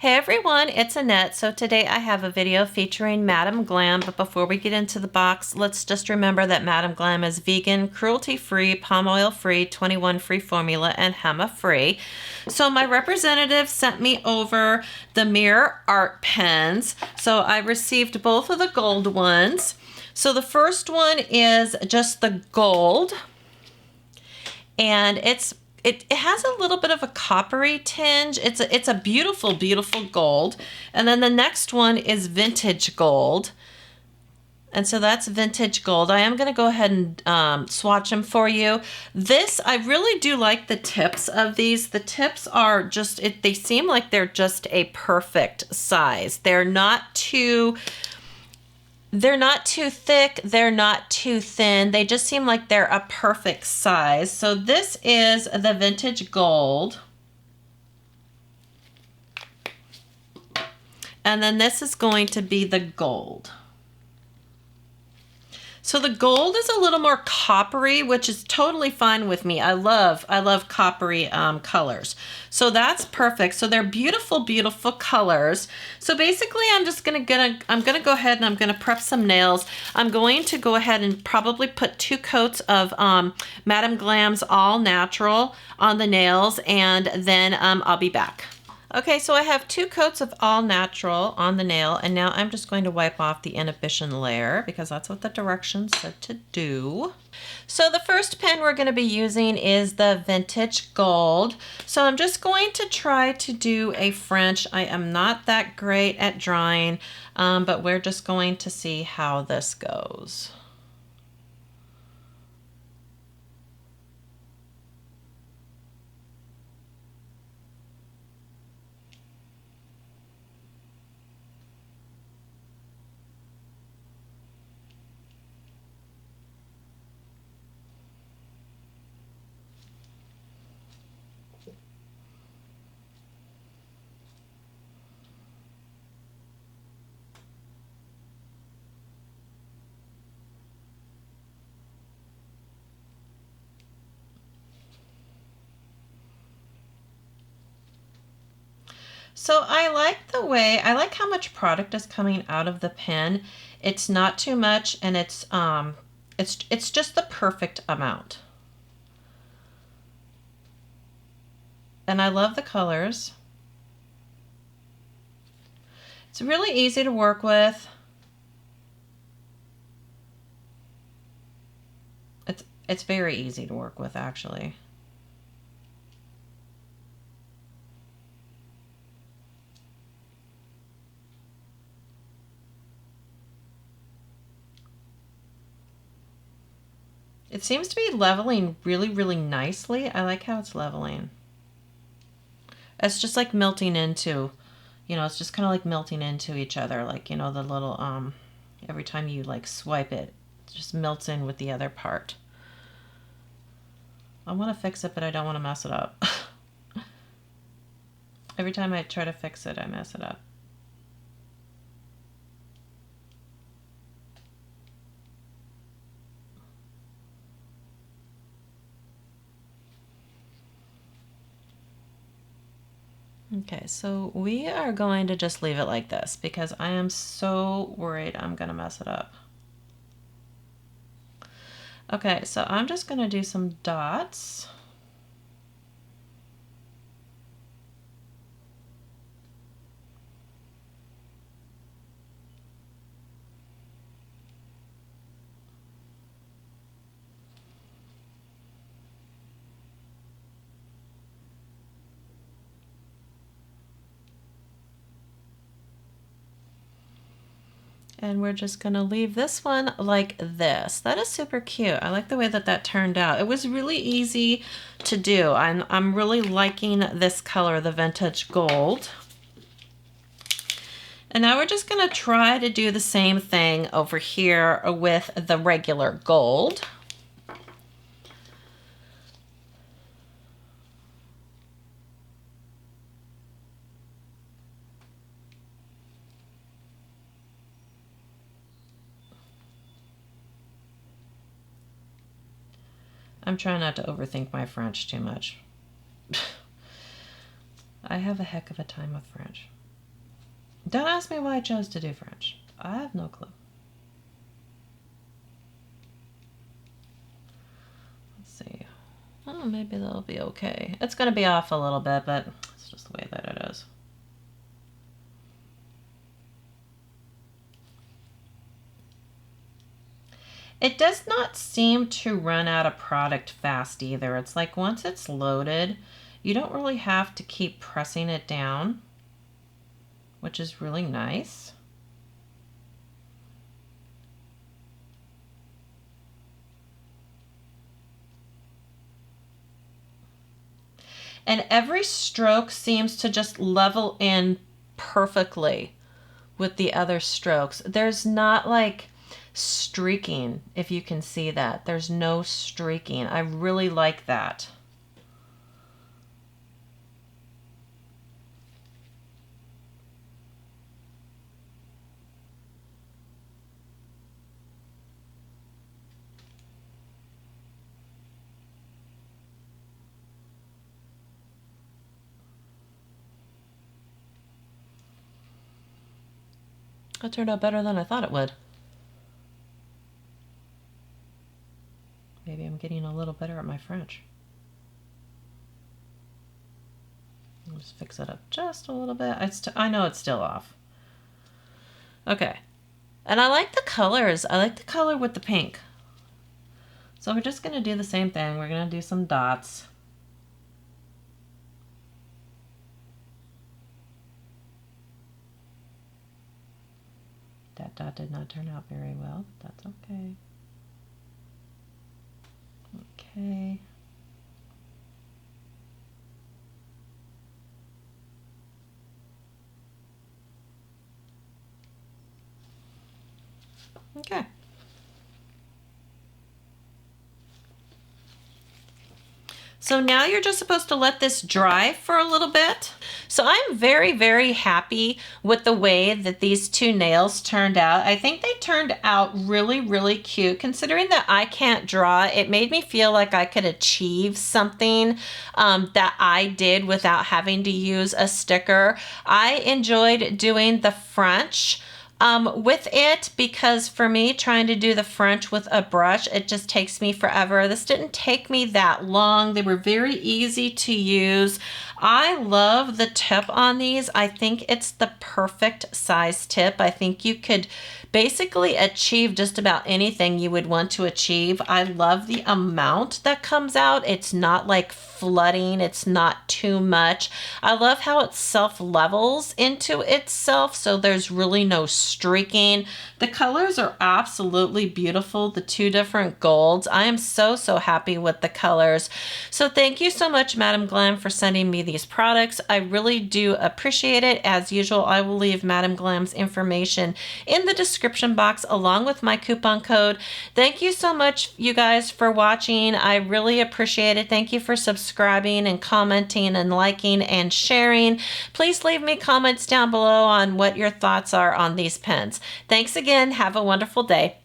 Hey everyone, it's Annette. So today I have a video featuring Madam Glam, but before we get into the box, let's just remember that Madam Glam is vegan, cruelty-free, palm oil-free, 21 free formula, and HEMA-free. So my representative sent me over the Mirror Art pens. So I received both of the gold ones. So the first one is just the gold, and it has a little bit of a coppery tinge. It's a beautiful, beautiful gold. And then the next one is vintage gold. And so that's vintage gold. I am going to go ahead and swatch them for you. I really do like the tips of these. The tips are just, they seem like they're just a perfect size. They're not too thick, they're not too thin. They just seem like they're a perfect size. So this is the vintage gold. And then this is going to be the gold. So the gold is a little more coppery, which is totally fine with me. I love coppery colors. So that's perfect. So they're beautiful, beautiful colors. So basically I'm gonna go ahead and I'm gonna prep some nails. I'm going to go ahead and probably put 2 coats of Madam Glam's All Natural on the nails, and then I'll be back. Okay, so I have 2 coats of All Natural on the nail, and now I'm just going to wipe off the inhibition layer because that's what the directions said to do. So the first pen we're going to be using is the Vintage Gold. So I'm just going to try to do a French. I am not that great at drawing, but we're just going to see how this goes. So I like how much product is coming out of the pen. It's not too much, and it's just the perfect amount. And I love the colors. It's really easy to work with. It's very easy to work with, actually. It seems to be leveling really, really nicely. I like how it's leveling. It's just like melting into, it's just kind of like melting into each other. Like, the little, every time you like swipe it, it just melts in with the other part. I want to fix it, but I don't want to mess it up. Every time I try to fix it, I mess it up. Okay, so we are going to just leave it like this because I am so worried I'm going to mess it up. Okay, so I'm just going to do some dots. And we're just going to leave this one like this. That is super cute. I like the way that that turned out. It was really easy to do. I'm really liking this color, the Vintage Gold. And now we're just going to try to do the same thing over here with the regular gold. I'm trying not to overthink my French too much. I have a heck of a time with French. Don't ask me why I chose to do French. I have no clue. Let's see. Oh, maybe that'll be okay. It's going to be off a little bit, but it's just the way that it is. It does not seem to run out of product fast either. It's like once it's loaded, you don't really have to keep pressing it down, which is really nice. And every stroke seems to just level in perfectly with the other strokes. There's not like streaking, if you can see that. There's no streaking. I really like that. That turned out better than I thought it would. Maybe I'm getting a little better at my French. I'll just fix it up just a little bit. I know it's still off. Okay. And I like the colors. I like the color with the pink. So we're just going to do the same thing. We're going to do some dots. That dot did not turn out very well. That's okay. Okay. Okay. So now you're just supposed to let this dry for a little bit. So I'm very, very happy with the way that these two nails turned out. I think they turned out really, really cute. Considering that I can't draw, it made me feel like I could achieve something that I did without having to use a sticker. I enjoyed doing the French with it, because for me, trying to do the French with a brush, it just takes me forever. This didn't take me that long. They were very easy to use. I love the tip on these. I think it's the perfect size tip. I think you could basically achieve just about anything you would want to achieve. I love the amount that comes out. It's not like flooding. It's not too much. I love how it self-levels into itself, so there's really no streaking. The colors are absolutely beautiful, the two different golds. I am so, so happy with the colors. So thank you so much, Madam Glam, for sending me these products. I really do appreciate it. As usual, I will leave Madam Glam's information in the description box along with my coupon code. Thank you so much, you guys, for watching. I really appreciate it. Thank you for subscribing and commenting and liking and sharing. Please leave me comments down below on what your thoughts are on these pens. Thanks again. Have a wonderful day.